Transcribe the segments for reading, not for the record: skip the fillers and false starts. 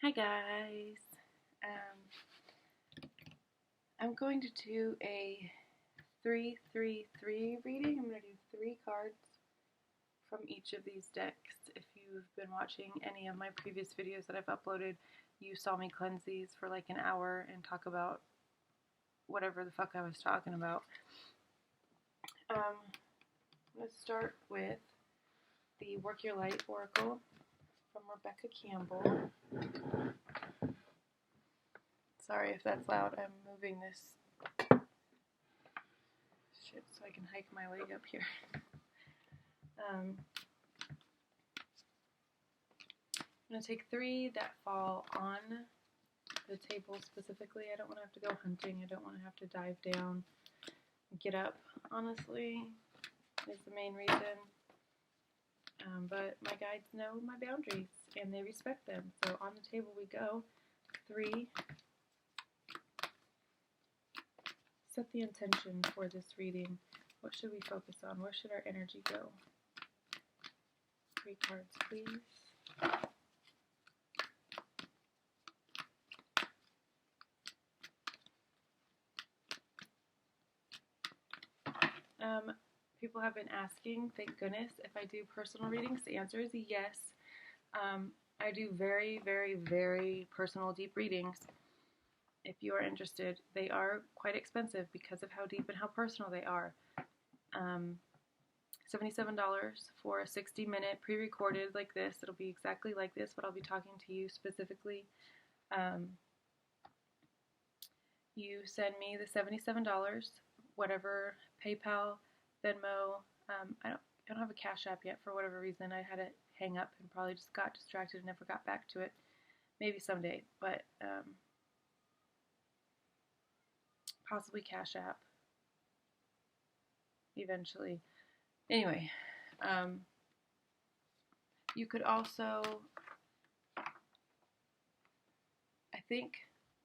Hi guys. I'm going to do a 333 reading. I'm going to do 3 cards from each of these decks. If you've been watching any of my previous videos that I've uploaded, you saw me cleanse these for like an hour and talk about whatever the fuck I was talking about. Let's start with the Work Your Light Oracle from Rebecca Campbell. Sorry if that's loud. I'm moving this shit so I can hike my leg up here. I'm going to take 3 that fall on the table specifically. I don't want to have to go hunting. I don't want to have to dive down and get up, honestly, is the main reason. But my guides know my boundaries and they respect them. So on the table we go. 3. Set the intention for this reading. What should we focus on? Where should our energy go? 3 cards, please. People have been asking, thank goodness, if I do personal readings. The answer is yes. I do very, very, very personal, deep readings. If you are interested, they are quite expensive because of how deep and how personal they are. $77 for a 60-minute pre-recorded like this. It'll be exactly like this, but I'll be talking to you specifically. You send me the $77, whatever, PayPal, Venmo. I don't have a Cash App yet for whatever reason. I had it hang up and probably just got distracted and never got back to it. Maybe someday, but possibly Cash App eventually. Anyway, you could also, I think,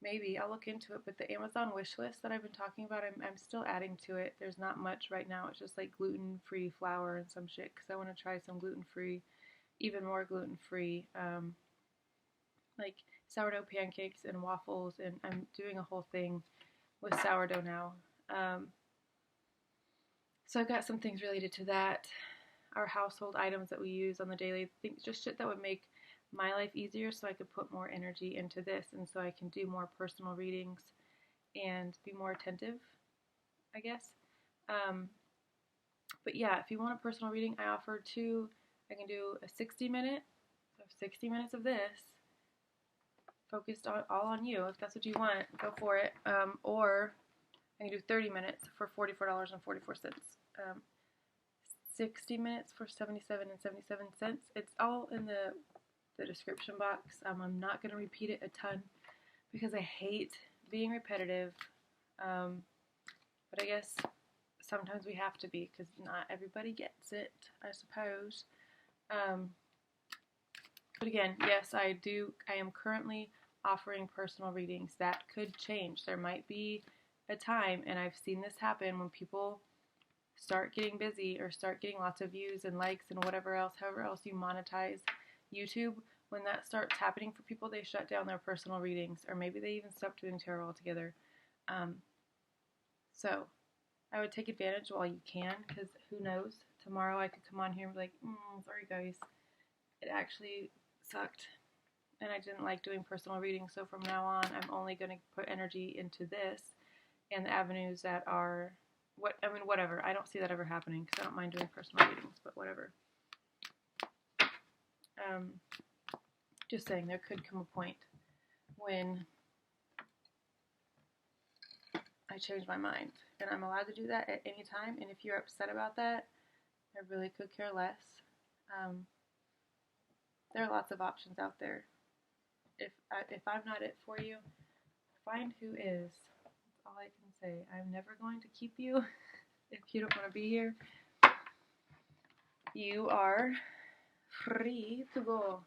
maybe, I'll look into it, but the Amazon wish list that I've been talking about, I'm still adding to it. There's not much right now. It's just like gluten-free flour and some shit, because I want to try some gluten-free, even more gluten-free, like sourdough pancakes and waffles, and I'm doing a whole thing with sourdough now. So I've got some things related to that. Our household items that we use on the daily, things, just shit that would make my life easier so I could put more energy into this and so I can do more personal readings and be more attentive, I guess. But yeah, if you want a personal reading, I offer 2. I can do a 60-minute, so 60 minutes of this, focused all on you. If that's what you want, go for it. Or I can do 30 minutes for $44.44. 60 minutes for $77.77. It's all in the description box. I'm not going to repeat it a ton because I hate being repetitive. But I guess sometimes we have to be because not everybody gets it, I suppose. But again, yes, I am currently offering personal readings. That could change. There might be a time, and I've seen this happen when people start getting busy or start getting lots of views and likes and whatever else, however else you monetize YouTube. When that starts happening for people, they shut down their personal readings, or maybe they even stop doing tarot altogether. So I would take advantage while you can, because who knows, tomorrow I could come on here and be like, sorry guys, it actually sucked and I didn't like doing personal readings, so from now on I'm only going to put energy into this and the avenues that are whatever. I don't see that ever happening because I don't mind doing personal readings, but whatever. Just saying, there could come a point when I change my mind, and I'm allowed to do that at any time, and if you're upset about that, I really could care less. There are lots of options out there. If I'm not it for you, find who is. That's all I can say. I'm never going to keep you if you don't want to be here. You are free to go.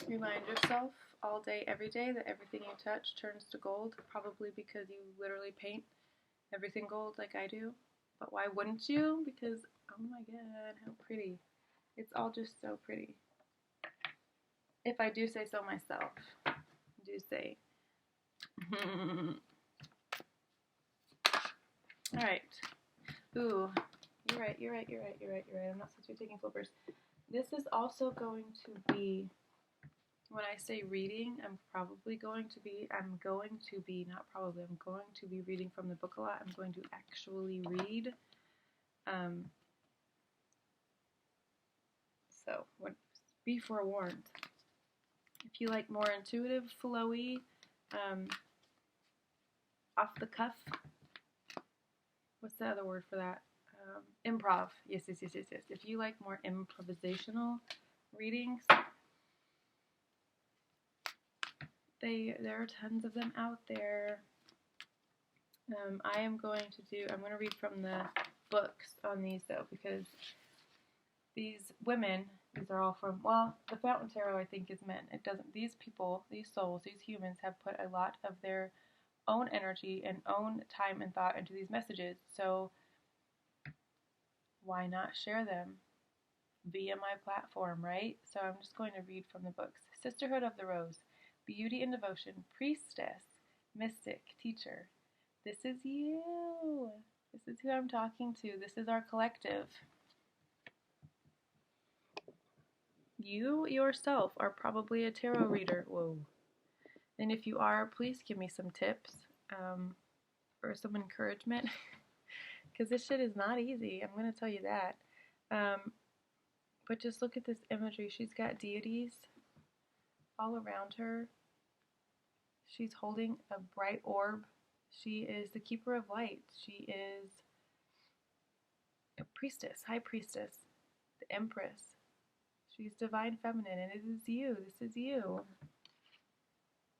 Remind yourself all day, every day, that everything you touch turns to gold, probably because you literally paint everything gold like I do. But why wouldn't you? Because, oh my god, how pretty. It's all just so pretty. If I do say so myself. Do say. Alright. Ooh. You're right. I'm not supposed to be taking flippers. This is also going to be, when I say reading, I'm going to be reading from the book a lot. I'm going to actually read. So, be forewarned. If you like more intuitive, flowy, off the cuff, what's the other word for that? Improv. Yes. If you like more improvisational readings, there are tons of them out there. I'm going to read from the books on these though, because these are all from, the Fountain Tarot I think is men. These people, these souls, these humans have put a lot of their own energy and own time and thought into these messages, so why not share them via my platform, right? So I'm just going to read from the books. Sisterhood of the Rose, Beauty and Devotion, Priestess, Mystic, Teacher. This is you. This is who I'm talking to. This is our collective. You yourself are probably a tarot reader. Whoa. And if you are, please give me some tips or some encouragement. Because this shit is not easy. I'm going to tell you that. But just look at this imagery. She's got deities all around her. She's holding a bright orb. She is the keeper of light. She is a priestess, high priestess, the Empress. She's divine feminine, and it is you. This is you.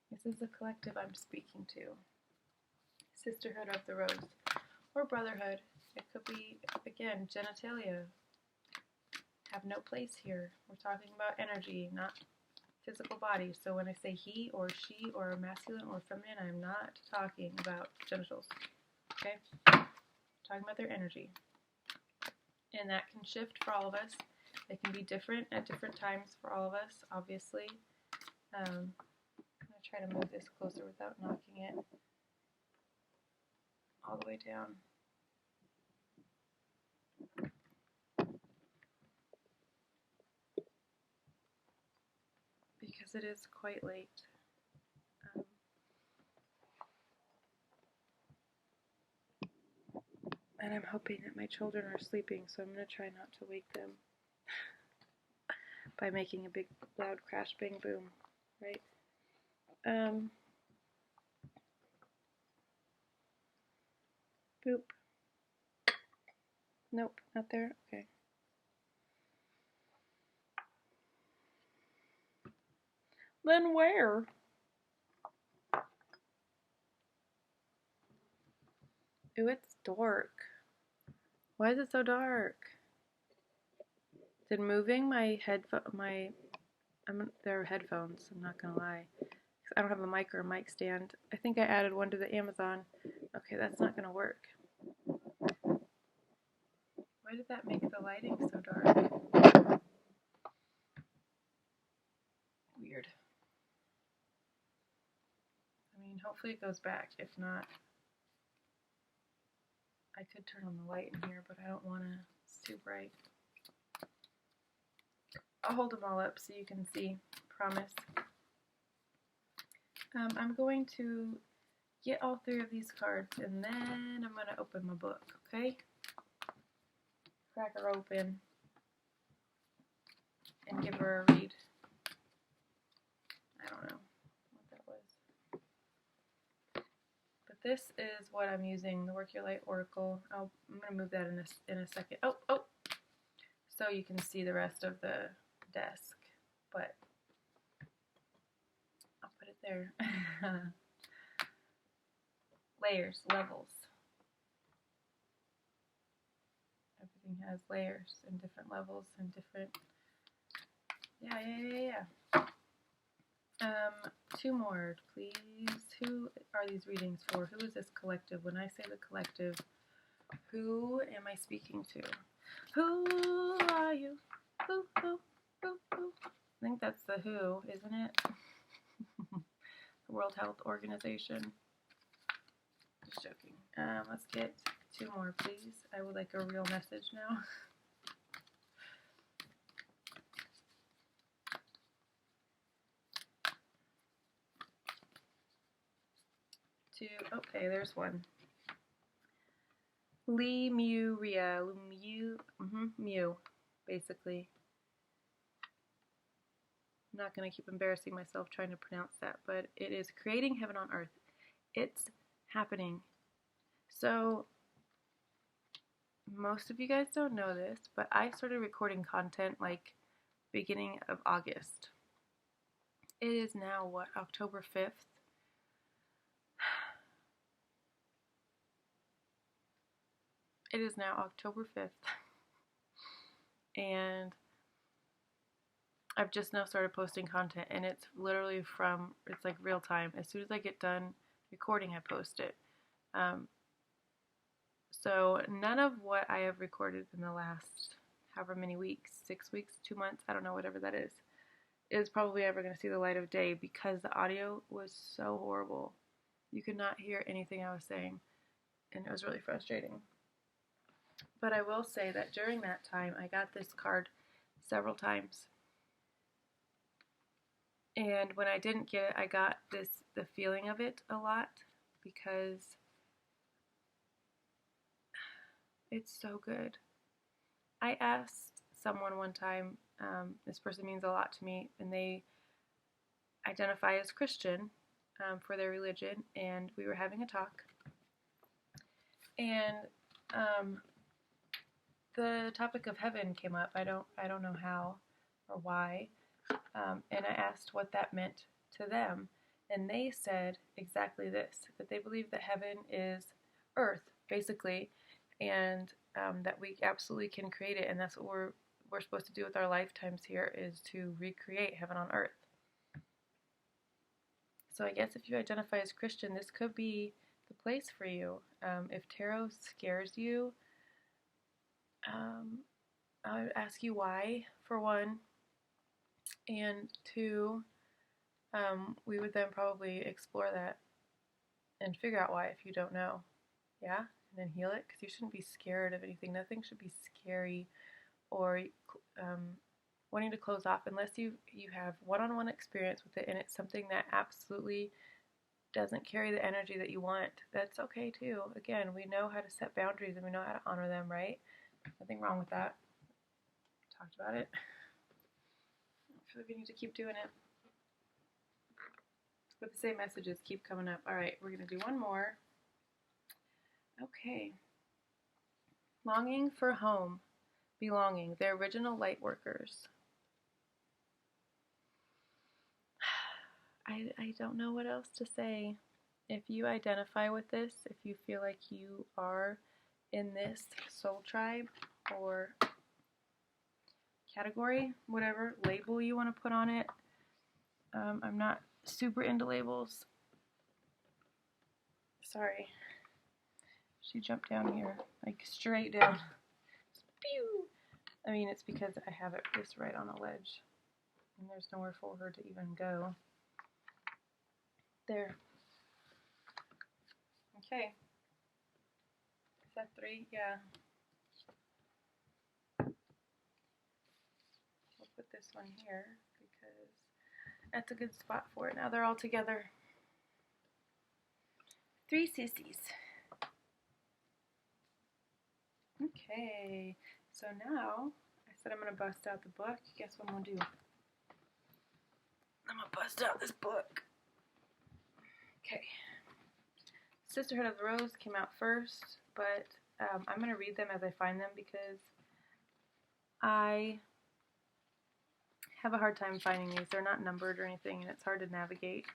This is the collective I'm speaking to. Sisterhood of the Rose. Or brotherhood. It could be, again, genitalia. Have no place here. We're talking about energy, not physical body. So when I say he or she or masculine or feminine, I'm not talking about genitals. Okay? I'm talking about their energy. And that can shift for all of us. It can be different at different times for all of us, obviously. I'm going to try to move this closer without knocking it all the way down. Because it is quite late. And I'm hoping that my children are sleeping, so I'm going to try not to wake them by making a big loud crash bang boom, right? Boop. Nope, not there. Okay. Then where? Ooh, it's dark. Why is it so dark? Did moving my they're headphones, I'm not gonna lie. I don't have a mic or a mic stand. I think I added one to the Amazon. Okay, that's not gonna work. Why did that make the lighting so dark? Weird. I mean, hopefully it goes back. If not, I could turn on the light in here, but I don't want to. It's too bright. I'll hold them all up so you can see. Promise. I'm going to get all three of these cards, and then I'm going to open my book, okay? Crack her open and give her a read. I don't know what that was. But this is what I'm using, the Work Your Light Oracle. I'm going to move that in a second. Oh! So you can see the rest of the desk, but I'll put it there. Layers, levels. Everything has layers and different levels and different. Yeah. Two more, please. Who are these readings for? Who is this collective? When I say the collective, who am I speaking to? Who are you? Who, who, who, who. I think that's the WHO, isn't it? The World Health Organization. Just joking. Let's get 2 more, please. I would like a real message now. 2. Okay, there's 1. Lemuria. Mu, basically. I'm not going to keep embarrassing myself trying to pronounce that, but it is creating heaven on earth. It's happening. So, most of you guys don't know this, but I started recording content like beginning of August. It is now, what, October 5th? It is now October 5th. And I've just now started posting content, and it's literally it's like real time. As soon as I get done recording, I post it. So none of what I have recorded in the last however many weeks, 6 weeks, 2 months, I don't know, whatever that is probably ever going to see the light of day because the audio was so horrible. You could not hear anything I was saying, and it was really frustrating. But I will say that during that time, I got this card several times. And when I didn't get it, I got the feeling of it a lot because it's so good. I asked someone one time, this person means a lot to me, and they identify as Christian for their religion, and we were having a talk. And the topic of heaven came up. I don't know how or why. And I asked what that meant to them, and they said exactly this, that they believe that heaven is earth, basically, and that we absolutely can create it, and that's what we're supposed to do with our lifetimes here, is to recreate heaven on earth. So I guess if you identify as Christian, this could be the place for you. If tarot scares you, I would ask you why, for one. And 2, we would then probably explore that and figure out why if you don't know. Yeah? And then heal it, because you shouldn't be scared of anything. Nothing should be scary or wanting to close off unless you have one-on-one experience with it and it's something that absolutely doesn't carry the energy that you want. That's okay too. Again, we know how to set boundaries and we know how to honor them, right? Nothing wrong with that. Talked about it. I feel like we need to keep doing it. But the same messages keep coming up. Alright, we're going to do one more. Okay. Longing for home. Belonging. The original light workers. I don't know what else to say. If you identify with this, if you feel like you are in this soul tribe or category, whatever label you want to put on it. I'm not super into labels. Sorry. She jumped down here, like straight down. Pew! I mean, it's because I have it placed right on a ledge, and there's nowhere for her to even go. There. Okay. Is that 3? Yeah. We'll put this one here because that's a good spot for it. Now they're all together. 3 sissies. Okay. So now, I said I'm going to bust out the book. Guess what I'm going to do? I'm going to bust out this book. Okay. Sisterhood of the Rose came out first, but I'm going to read them as I find them because I have a hard time finding these. They're not numbered or anything, and it's hard to navigate.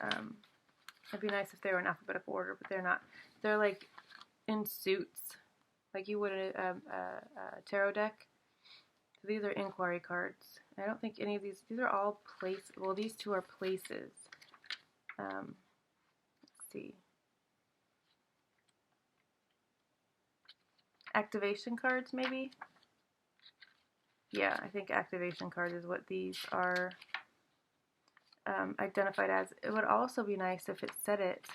It'd be nice if they were in alphabetical order, but they're not. They're like in suits, like you would a tarot deck. So these are inquiry cards. I don't think any of these are all places. Well, these 2 are places. Let's see. Activation cards, maybe? Yeah, I think activation card is what these are identified as. It would also be nice if it said it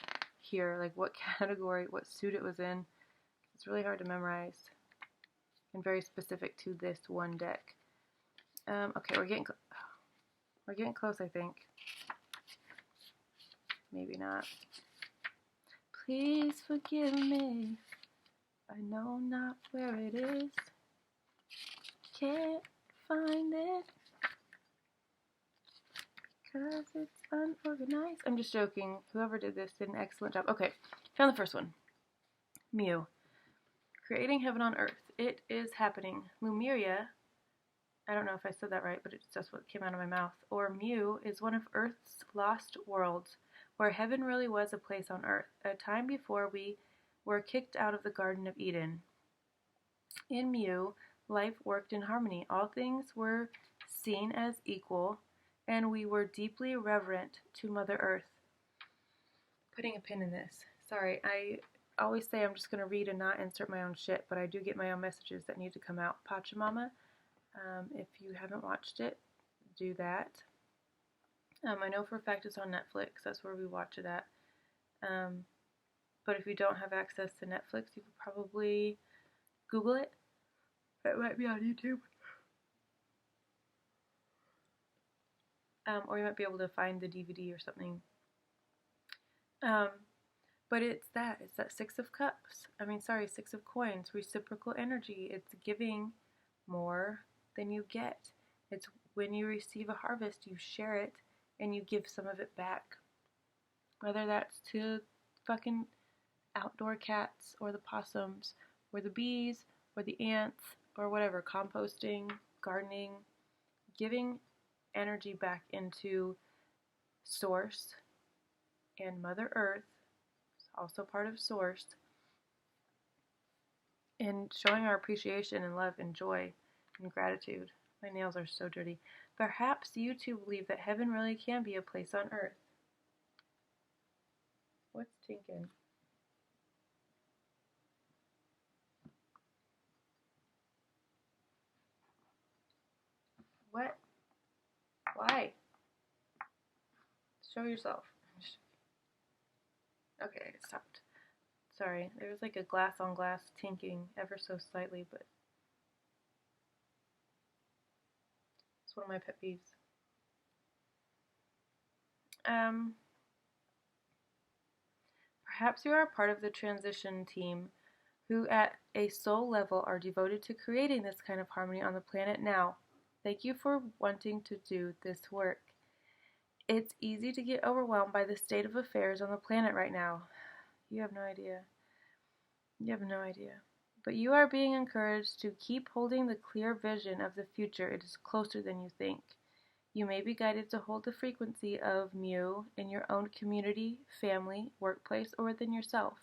here, like what category, what suit it was in. It's really hard to memorize and very specific to this one deck. Okay, we're getting close, I think. Maybe not. Please forgive me. I know not where it is. Can't find it because it's unorganized. I'm just joking. Whoever did this did an excellent job. Okay, found the first one. Mu. Creating heaven on earth. It is happening. Lemuria, I don't know if I said that right, but it's just what came out of my mouth. Or Mu is one of Earth's lost worlds, where heaven really was a place on earth, a time before we were kicked out of the Garden of Eden. In Mu, life worked in harmony. All things were seen as equal, and we were deeply reverent to Mother Earth. Putting a pin in this. Sorry, I always say I'm just going to read and not insert my own shit, but I do get my own messages that need to come out. Pachamama, if you haven't watched it, do that. I know for a fact it's on Netflix. That's where we watch it at. But if you don't have access to Netflix, you could probably Google it. It might be on YouTube. Or you might be able to find the DVD or something. But it's that 6 of cups. Six of coins. Reciprocal energy. It's giving more than you get. It's when you receive a harvest, you share it and you give some of it back. Whether that's to fucking outdoor cats or the possums or the bees or the ants or whatever, composting, gardening, giving energy back into Source and Mother Earth, also part of Source, and showing our appreciation and love and joy and gratitude. My nails are so dirty. Perhaps you too believe that heaven really can be a place on earth. What's tinking? What? Why? Show yourself. Okay, it stopped. Sorry, there was like a glass on glass tinking ever so slightly, but it's one of my pet peeves. Perhaps you are a part of the transition team who at a soul level are devoted to creating this kind of harmony on the planet now. Thank you for wanting to do this work. It's easy to get overwhelmed by the state of affairs on the planet right now. You have no idea. You have no idea. But you are being encouraged to keep holding the clear vision of the future. It is closer than you think. You may be guided to hold the frequency of Mu in your own community, family, workplace, or within yourself.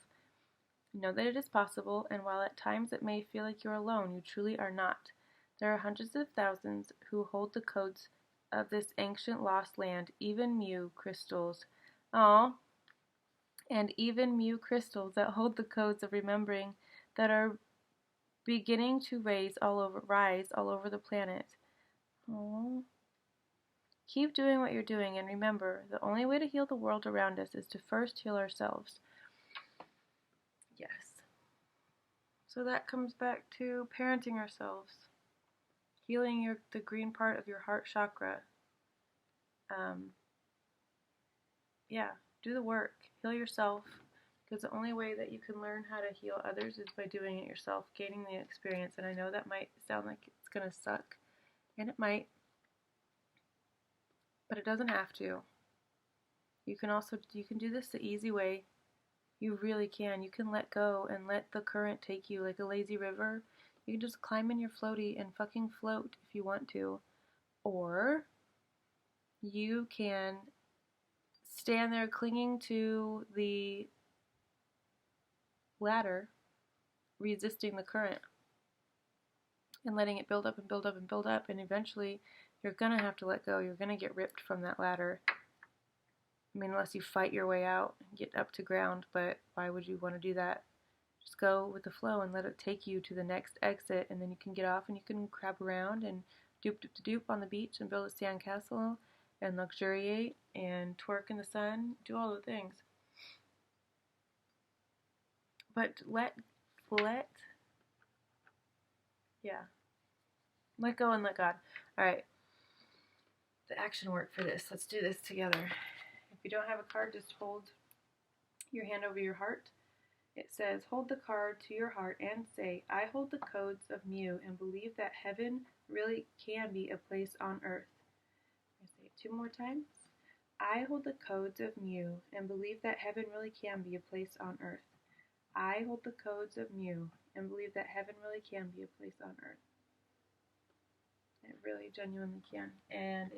Know that it is possible, and while at times it may feel like you're alone, you truly are not. There are hundreds of thousands who hold the codes of this ancient lost land, even Mu crystals. And even Mu crystals that hold the codes of remembering that are beginning to rise all over the planet. Aww. Keep doing what you're doing, and remember, the only way to heal the world around us is to first heal ourselves. Yes. So that comes back to parenting ourselves, healing the green part of your heart chakra. Do the work. Heal yourself, because the only way that you can learn how to heal others is by doing it yourself, gaining the experience. And I know that might sound like it's going to suck, and it might, but it doesn't have to. You can do this the easy way. You really can. You can let go and let the current take you like a lazy river. You can just climb in your floaty and fucking float if you want to. Or you can stand there clinging to the ladder, resisting the current and letting it build up and build up and build up, and eventually you're gonna have to let go. You're gonna get ripped from that ladder. Unless you fight your way out and get up to ground, but why would you want to do that? Just go with the flow and let it take you to the next exit, and then you can get off and you can crab around and doop on the beach and build a sandcastle and luxuriate and twerk in the sun, do all the things. But let go and let God. All right. The action work for this. Let's do this together. If you don't have a card, just hold your hand over your heart. It says, hold the card to your heart and say, I hold the codes of Mu and believe that heaven really can be a place on earth. I say it 2 more times. I hold the codes of Mu and believe that heaven really can be a place on earth. I hold the codes of Mu and believe that heaven really can be a place on earth. It really genuinely can. And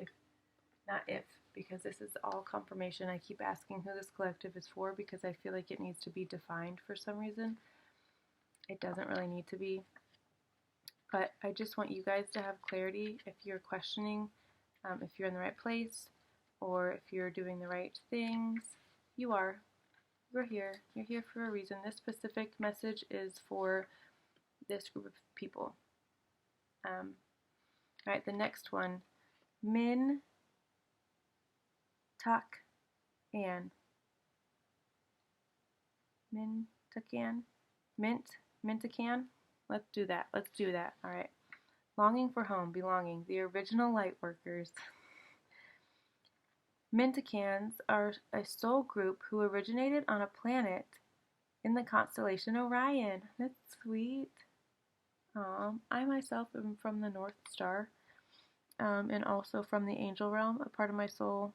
because this is all confirmation. I keep asking who this collective is for because I feel like it needs to be defined for some reason. It doesn't really need to be. But I just want you guys to have clarity if you're questioning if you're in the right place or if you're doing the right things. You are. You're here. You're here for a reason. This specific message is for this group of people. Alright, the next one. Min Tak An. Mintacan. Let's do that. Alright. Longing for home, belonging. The original light workers. Mintacans are a soul group who originated on a planet in the constellation Orion. That's sweet. I myself am from the North Star, and also from the angel realm. A part of my soul,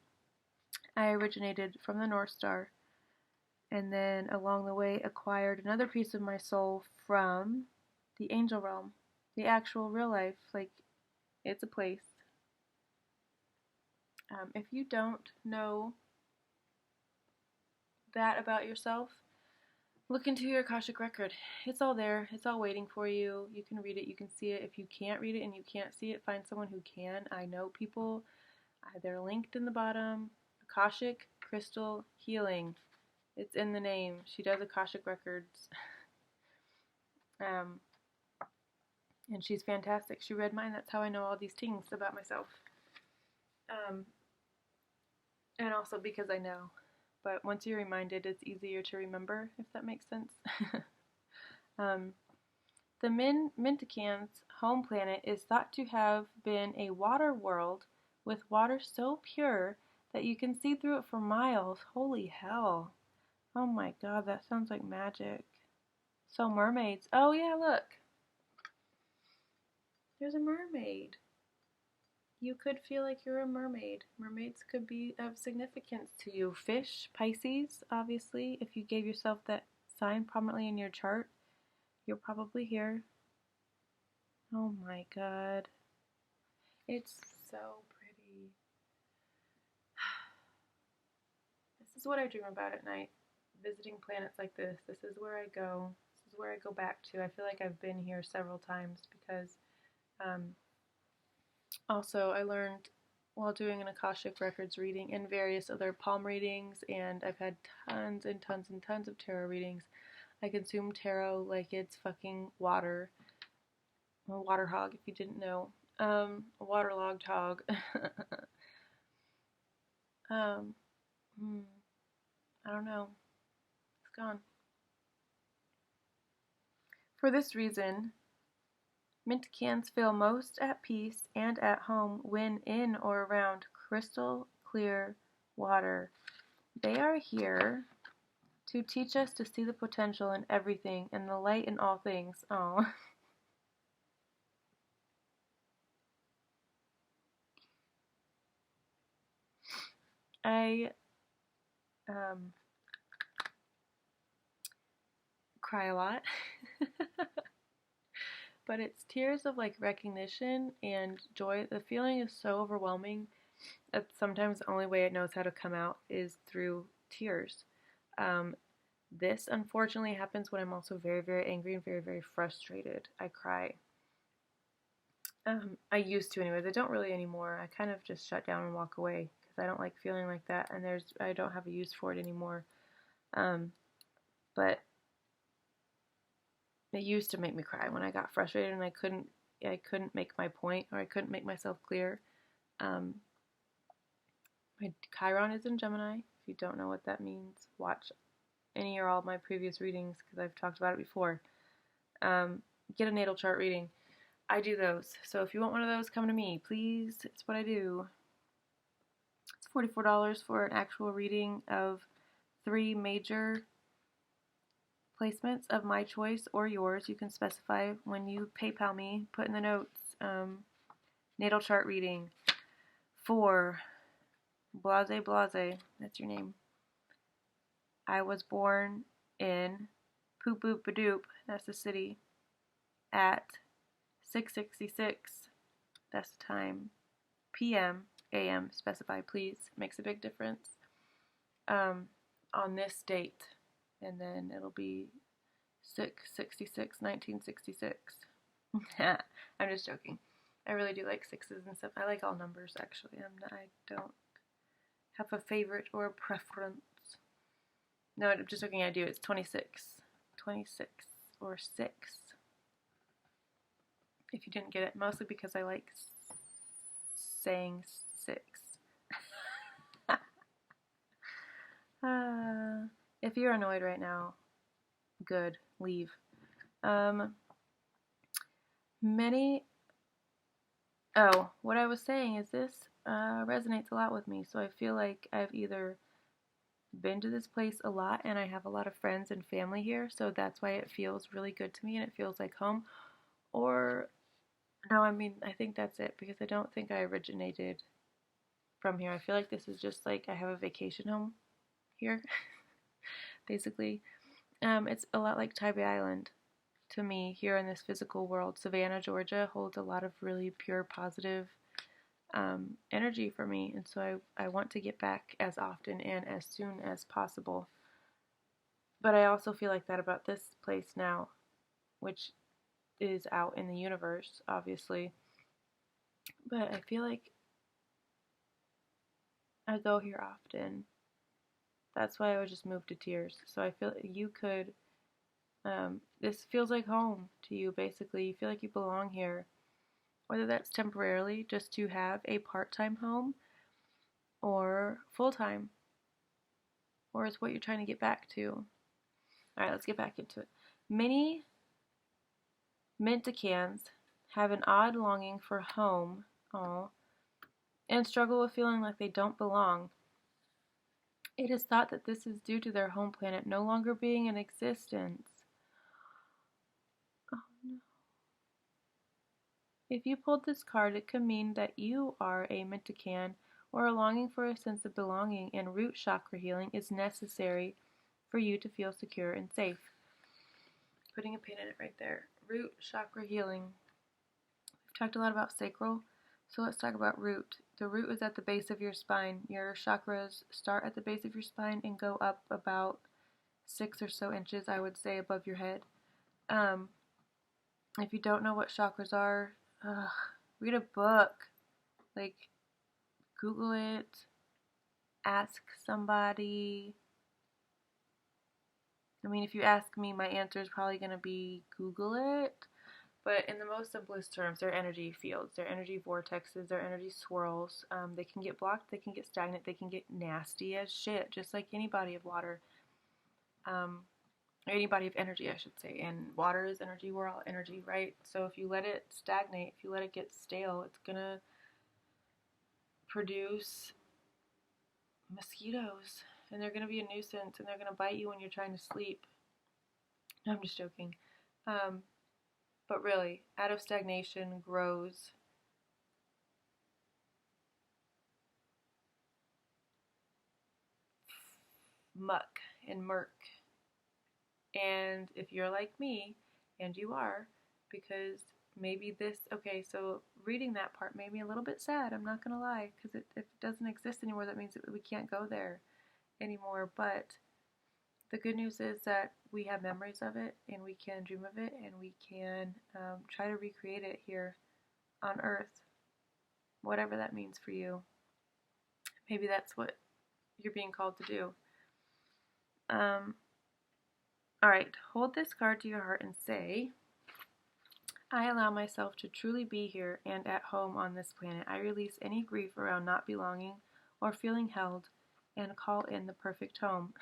I originated from the North Star, and then along the way acquired another piece of my soul from the angel realm, the actual real life. Like, it's a place. If you don't know that about yourself, look into your Akashic record. It's all there. It's all waiting for you. You can read it. You can see it. If you can't read it and you can't see it, find someone who can. I know people. They're linked in the bottom. Akashic Crystal Healing. It's in the name. She does Akashic records. And she's fantastic. She read mine. That's how I know all these things about myself. And also because I know. But once you're reminded, it's easier to remember, if that makes sense. The Mintacan's home planet is thought to have been a water world with water so pure that you can see through it for miles. Holy hell. Oh my god, that sounds like magic. So mermaids. Oh yeah, look. There's a mermaid. You could feel like you're a mermaid. Mermaids could be of significance to you. Fish, Pisces, obviously. If you gave yourself that sign prominently in your chart, you're probably here. Oh my god. It's so pretty. This is what I dream about at night. Visiting planets like this. This is where I go. This is where I go back to. I feel like I've been here several times because also I learned while doing an Akashic Records reading and various other palm readings, and I've had tons and tons and tons of tarot readings. I consume tarot like it's fucking water. I'm a water hog, if you didn't know. A waterlogged hog. I don't know. It's gone. For this reason, Mintacans feel most at peace and at home when in or around crystal clear water. They are here to teach us to see the potential in everything and the light in all things. Oh. I cry a lot. But it's tears of like recognition and joy. The feeling is so overwhelming that sometimes the only way it knows how to come out is through tears. This unfortunately happens when I'm also very, very angry and very, very frustrated. I cry. I used to anyways. I don't really anymore. I kind of just shut down and walk away because I don't like feeling like that, and I don't have a use for it anymore. But It used to make me cry when I got frustrated and I couldn't make my point, or I couldn't make myself clear. My Chiron is in Gemini. If you don't know what that means, watch any or all of my previous readings because I've talked about it before. Get a natal chart reading. I do those. So if you want one of those, come to me, please. It's what I do. It's $44 for an actual reading of 3 major placements of my choice or yours. You can specify when you PayPal me, put in the notes, natal chart reading for Blase Blase, that's your name. I was born in Poop Boop Badoop, that's the city, at 6:66, that's the time, p.m., a.m., specify please, makes a big difference, on this date, and then it'll be 6/66, 1966. I'm just joking. I really do like sixes and stuff. I like all numbers, actually. I don't have a favorite or a preference. No, I'm just joking. I do. It's 26. 26 or 6. If you didn't get it, mostly because I like saying 6. If you're annoyed right now, good. Leave. What I was saying is this resonates a lot with me. So I feel like I've either been to this place a lot and I have a lot of friends and family here, so that's why it feels really good to me and it feels like home. Or, no, I mean, I think that's it, because I don't think I originated from here. I feel like this is just like I have a vacation home here, basically. It's a lot like Tybee Island to me here in this physical world. Savannah, Georgia holds a lot of really pure, positive energy for me, and so I want to get back as often and as soon as possible. But I also feel like that about this place now, which is out in the universe, obviously. But I feel like I go here often. That's why I would just move to Tears. So I feel you could, this feels like home to you, basically. You feel like you belong here. Whether that's temporarily, just to have a part-time home, or full-time, or it's what you're trying to get back to. Alright, let's get back into it. Many Menticans have an odd longing for home, and struggle with feeling like they don't belong. It is thought that this is due to their home planet no longer being in existence. Oh no. If you pulled this card, it could mean that you are a Mentican, or a longing for a sense of belonging, and root chakra healing is necessary for you to feel secure and safe. Putting a pin in it right there. Root chakra healing. We've talked a lot about sacral, so let's talk about root. The root is at the base of your spine. Your chakras start at the base of your spine and go up about 6 or so inches, I would say, above your head. If you don't know what chakras are, read a book. Like, Google it. Ask somebody. I mean, if you ask me, my answer is probably going to be Google it. But in the most simplest terms, they're energy fields, they're energy vortexes, they're energy swirls. They can get blocked, they can get stagnant, they can get nasty as shit, just like any body of water. Or any body of energy, I should say. And water is energy, we're all energy, right? So if you let it stagnate, if you let it get stale, it's going to produce mosquitoes. And they're going to be a nuisance, and they're going to bite you when you're trying to sleep. No, I'm just joking. But really, out of stagnation grows muck and murk. And if you're like me, and you are, because maybe so reading that part made me a little bit sad, I'm not going to lie, because if it doesn't exist anymore, that means that we can't go there anymore. But the good news is that we have memories of it, and we can dream of it, and we can try to recreate it here on Earth, whatever that means for you. Maybe that's what you're being called to do. Alright, hold this card to your heart and say, I allow myself to truly be here and at home on this planet. I release any grief around not belonging or feeling held and call in the perfect home.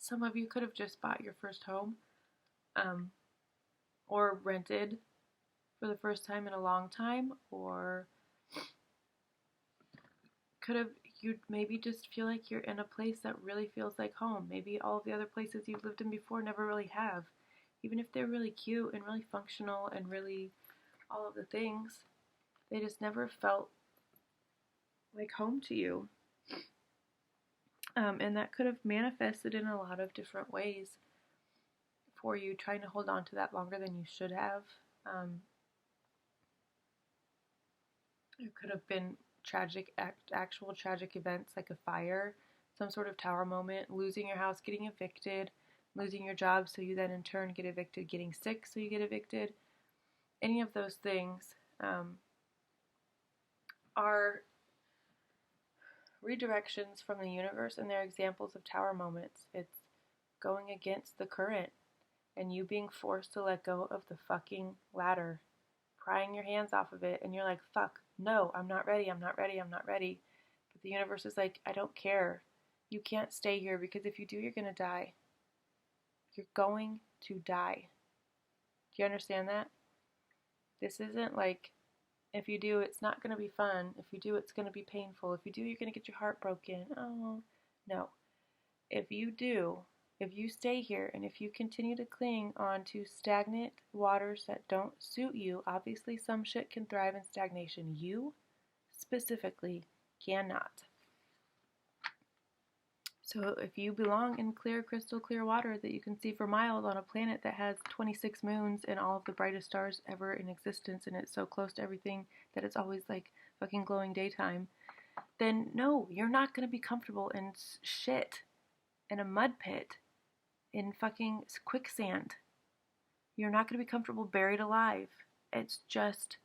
Some of you could have just bought your first home, or rented for the first time in a long time, or could have, you maybe just feel like you're in a place that really feels like home. Maybe all of the other places you've lived in before never really have. Even if they're really cute and really functional and really all of the things, they just never felt like home to you. And that could have manifested in a lot of different ways for you, trying to hold on to that longer than you should have. It could have been actual tragic events like a fire, some sort of tower moment, losing your house, getting evicted, losing your job, so you then in turn get evicted, getting sick, so you get evicted. Any of those things are redirections from the universe, and they're examples of tower moments. It's going against the current and you being forced to let go of the fucking ladder, prying your hands off of it, and you're like, fuck, no, I'm not ready, I'm not ready, I'm not ready. But the universe is like, I don't care. You can't stay here, because if you do, you're gonna die. You're going to die. Do you understand that? This isn't like, if you do, it's not going to be fun. If you do, it's going to be painful. If you do, you're going to get your heart broken. Oh, no. If you do, if you stay here, and if you continue to cling on to stagnant waters that don't suit you, obviously some shit can thrive in stagnation. You, specifically, cannot. So if you belong in clear, crystal clear water that you can see for miles on a planet that has 26 moons and all of the brightest stars ever in existence, and it's so close to everything that it's always like fucking glowing daytime, then no, you're not going to be comfortable in shit, in a mud pit, in fucking quicksand. You're not going to be comfortable buried alive. It's just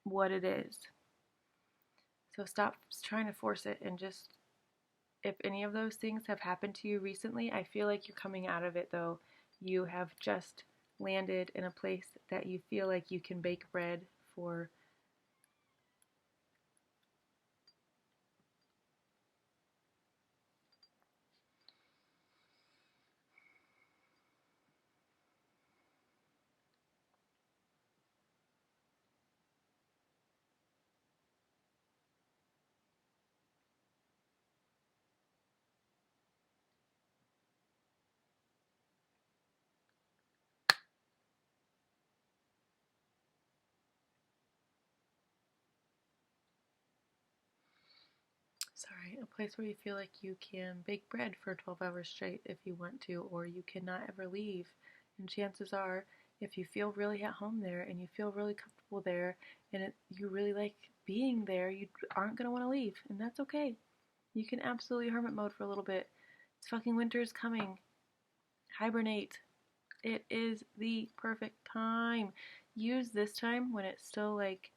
what it is. So stop trying to force it, and just, if any of those things have happened to you recently, I feel like you're coming out of it, though. You have just landed in a place that you feel like you can bake bread for. Sorry, a place where you feel like you can bake bread for 12 hours straight if you want to, or you cannot ever leave. And chances are, if you feel really at home there and you feel really comfortable there and you really like being there, you aren't going to want to leave. And that's okay. You can absolutely hermit mode for a little bit. It's fucking winter is coming. Hibernate. It is the perfect time. Use this time when it's still like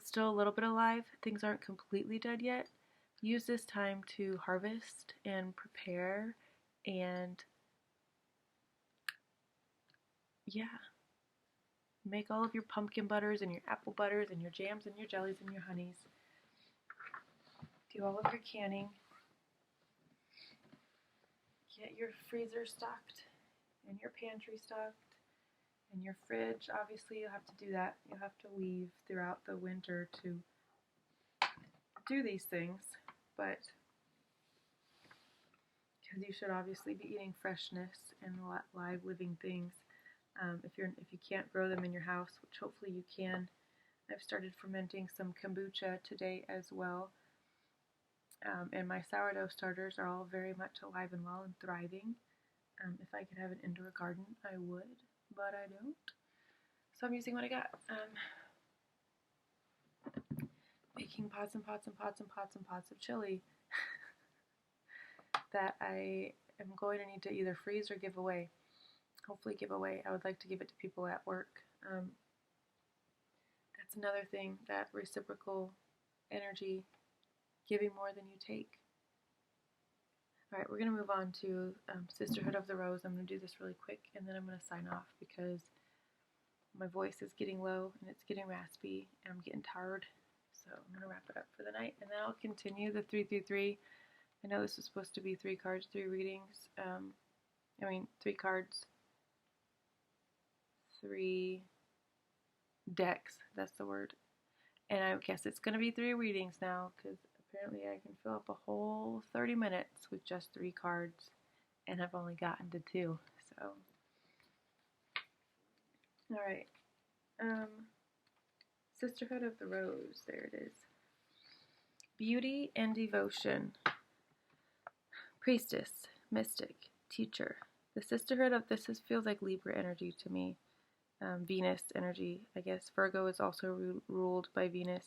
still a little bit alive. Things aren't completely dead yet. Use this time to harvest and prepare and, yeah, make all of your pumpkin butters and your apple butters and your jams and your jellies and your honeys. Do all of your canning. Get your freezer stocked and your pantry stocked. And your fridge, obviously you'll have to do that. You'll have to leave throughout the winter to do these things, but because you should obviously be eating freshness and live living things. If you can't grow them in your house, which hopefully you can, I've started fermenting some kombucha today as well. And my sourdough starters are all very much alive and well and thriving. If I could have an indoor garden, I would, but I don't. So I'm using what I got. Making pots and pots and pots and pots and pots of chili that I am going to need to either freeze or give away. hopefully give away. I would like to give it to people at work. That's another thing, that reciprocal energy, giving more than you take. All right, we're going to move on to Sisterhood of the Rose. I'm going to do this really quick, and then I'm going to sign off because my voice is getting low and it's getting raspy and I'm getting tired. So I'm going to wrap it up for the night, and then I'll continue the 3 I know this is supposed to be 3 cards, 3 readings. 3 cards, 3 decks. That's the word. And I guess it's going to be 3 readings now because apparently I can fill up a whole 30 minutes with just 3 cards, and I've only gotten to 2. So, all right. Sisterhood of the Rose. There it is. Beauty and devotion. Priestess, mystic, teacher. The sisterhood of this feels like Libra energy to me. Venus energy, I guess. Virgo is also ruled by Venus.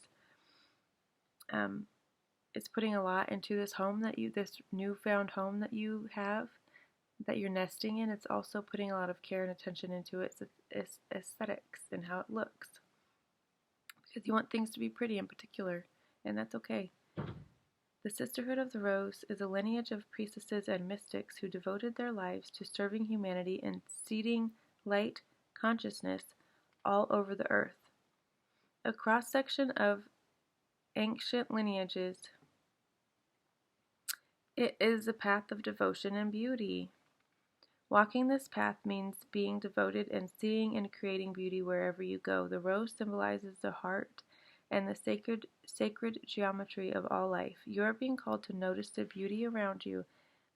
It's putting a lot into this home this newfound home that you have, that you're nesting in. It's also putting a lot of care and attention into its aesthetics and how it looks. Because you want things to be pretty in particular, and that's okay. The Sisterhood of the Rose is a lineage of priestesses and mystics who devoted their lives to serving humanity and seeding light consciousness all over the earth. A cross-section of ancient lineages, it is a path of devotion and beauty. Walking this path means being devoted and seeing and creating beauty wherever you go. The rose symbolizes the heart and the sacred geometry of all life. You are being called to notice the beauty around you,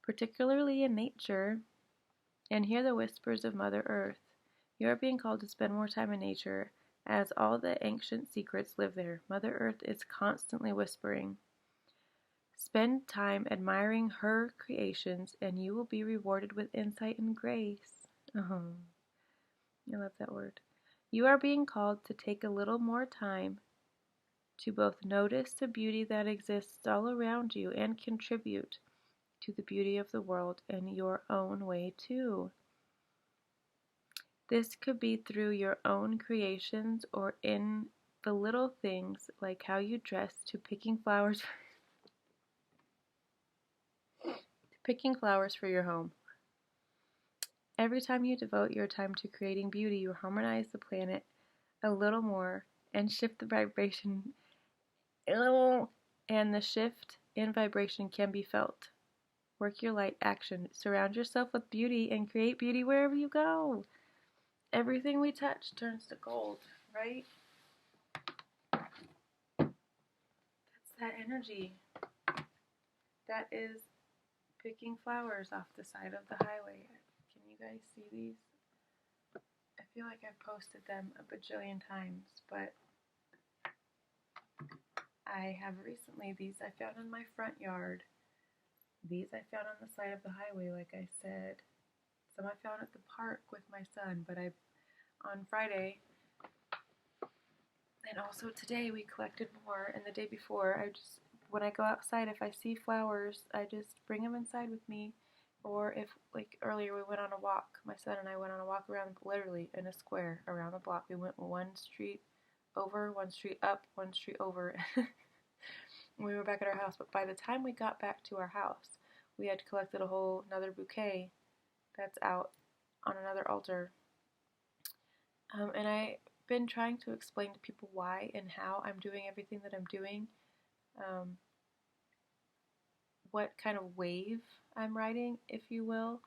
particularly in nature, and hear the whispers of Mother Earth. You are being called to spend more time in nature, as all the ancient secrets live there. Mother Earth is constantly whispering. Spend time admiring her creations, and you will be rewarded with insight and grace. Oh, I love that word. You are being called to take a little more time to both notice the beauty that exists all around you and contribute to the beauty of the world in your own way too. This could be through your own creations or in the little things like how you dress to picking flowers for your home. Every time you devote your time to creating beauty, you harmonize the planet a little more and shift the vibration. And the shift in vibration can be felt. Work your light action. Surround yourself with beauty and create beauty wherever you go. Everything we touch turns to gold, right? That's that energy. That is picking flowers off the side of the highway. Can you guys see these? I feel like I've posted them a bajillion times, but I have recently, these I found in my front yard. These I found on the side of the highway, like I said. Some I found at the park with my son, but on Friday, and also today we collected more, and the day before, when I go outside, if I see flowers, I just bring them inside with me. Or if, like earlier, we went on a walk, my son and I went on a walk around, literally in a square around the block. We went 1 street over, 1 street up, 1 street over. We were back at our house, but by the time we got back to our house, we had collected another bouquet that's out on another altar. And I've been trying to explain to people why and how I'm doing everything that I'm doing, what kind of wave I'm riding, if you will.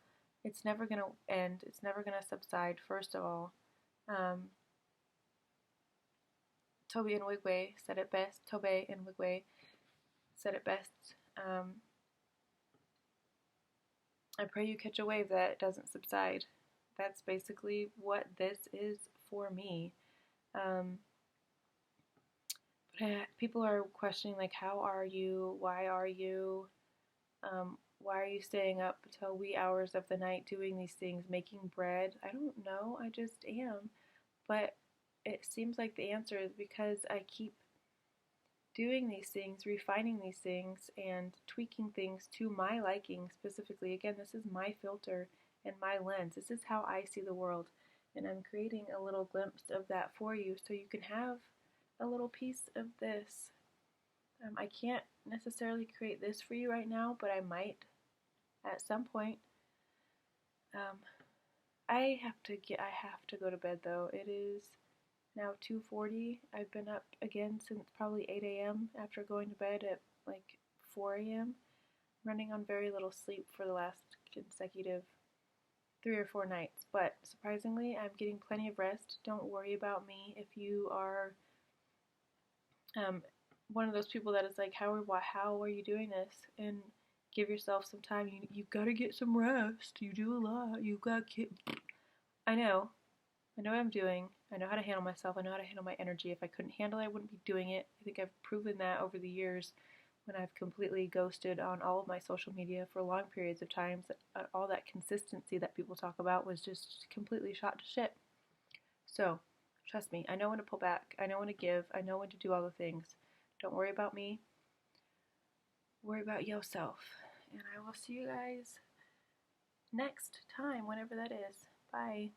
It's never going to end. It's never going to subside, first of all. Toby and Wigway said it best. Tobe and Wigway said it best. I pray you catch a wave that doesn't subside. That's basically what this is for me. People are questioning, like, how are you? Why are you? Why are you staying up until wee hours of the night doing these things, making bread? I don't know. I just am. But it seems like the answer is because I keep doing these things, refining these things, and tweaking things to my liking specifically. Again, this is my filter, and my lens. This is how I see the world, and I'm creating a little glimpse of that for you so you can have a little piece of this. I can't necessarily create this for you right now, but I might at some point. I have to go to bed though. It is now 2:40. I've been up again since probably 8 a.m. after going to bed at like 4 a.m. Running on very little sleep for the last consecutive 3 or 4 nights. But surprisingly, I'm getting plenty of rest. Don't worry about me if you are one of those people that is like, how are you doing this? And give yourself some time. You gotta get some rest. You do a lot. I know what I'm doing. I know how to handle myself. I know how to handle my energy. If I couldn't handle it, I wouldn't be doing it. I think I've proven that over the years when I've completely ghosted on all of my social media for long periods of times. All that consistency that people talk about was just completely shot to shit. So, trust me, I know when to pull back. I know when to give. I know when to do all the things. Don't worry about me. Worry about yourself. And I will see you guys next time, whenever that is. Bye.